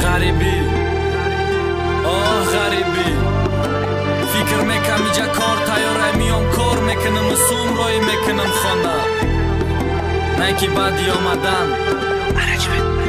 غریبی غریبی فکر میکنم اینجا کار تیاره میام کار میکنم سوم روی میکنم خانه نه که بعدی آمدن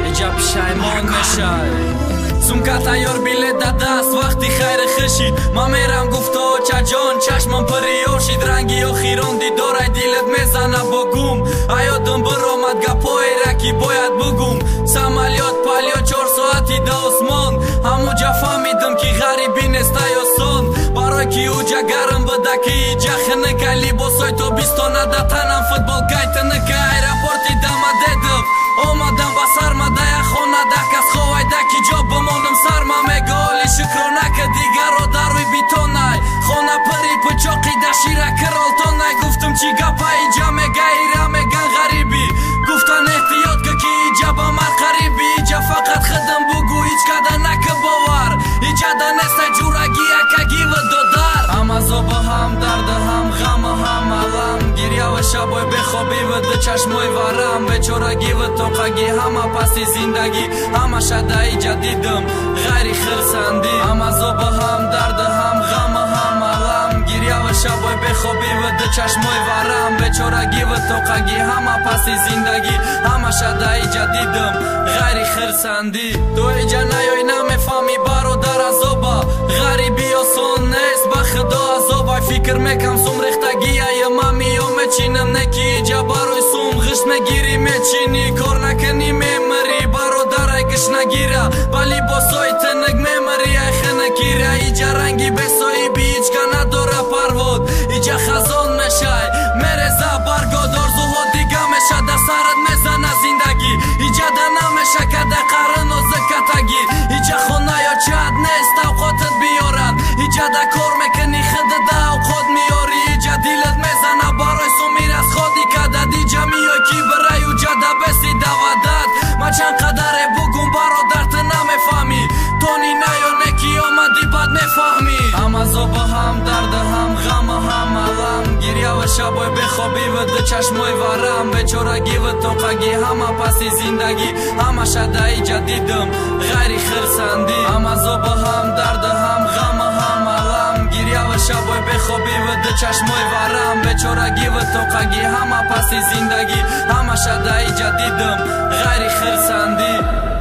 اینجا پشیمان میشه سمکا تیار بیله دست وقتی خیر خشید ما میرم گفتا چه جان چشمم پریار شید رنگی آخیران دیدارای دیلت میزنه بگم ایادم برآمد گپای رکی باید بگم سمالیات پالیات 4 ساعتی دا آسمان همونجا فهمیدم که غریبی نیست آسان برای که اوجا گرم بده که ایجا خنکه لیباسای تو بیستانه ده تنم فوتبال گایت نکه ایرپورتی دم دیدم آمدم با سرمده خونه ده کس خواه ده که جا بمانم سرما میگه حالی شکرانه که دیگر رو در روی بیتونه خونه پری پچاقی ده شیره کرالتانه گفتم چی گپه ایجا میگه ایره میگن غریبی گفتن احتیاط که ایجا با من قریبی ایجا فقط خدم بگو هیچ کده نکه باور ایجا ده نسته جورگی اکگی و دادر هم عذاب هم درد هم غم هم علم گریه و شبای بخوابی و ده چشمای ورم بیچارگی و توقگی همه پسی زندگی همه شده ایجا دیدم غیری خرسندی هم عذاب هم درد هم غم هم علم گریه و شبای بخوابی و ده چشمای ورم بیچارگی و توقگی همه پسی زندگی همه شده ایجا دیدم غیری خرسندی تو ایجا نیای نمیفهمی برادر عذابا غریبی آسان نیست به خدا عذابا فکر میکم سوم ریختگی ایما میام چینم نکی ایجا بروی سوم غشت نگیری میچینی کار نکنی میمری برادر ای گشت نگیره ولی باسای تنگ میمری ای خنکیره ایجا رنگی بسایی بی هیچ که نداره پرواد ایجا خزان میشه میرزه برگادار زوها دیگه میشه ده سرت میزنه زندگی ایجا ده نمیشه که ده قرن و زکتگی ایجا خونه یا چهد نیست اوقاتت بیارد ایجا ده کار میکنی خود ده اوقات میاری ایجا دیلت میزنه برای سومیر از خودی که ده دیجا میای کی برای اوجا ده بسی دوادت ما چند قدره بگم برادر تو نمیفهمی تونی نیا نکی آمدی بد میفهمی هم عذاب هم درد هم غم هم علم گریه و شبای بخوابی و ده چشمای ورم بیچارگی و توقگی همه پسی زندگی همه شده ایجا دیدم غیری خرسندی هم عذاب هم درد هم غم هم علم گریه و شبای بخوابی و ده چشمای ورم بیچارگی و توقگی همه پسی زندگی همه شده ایجا دیدم غیری خرسندی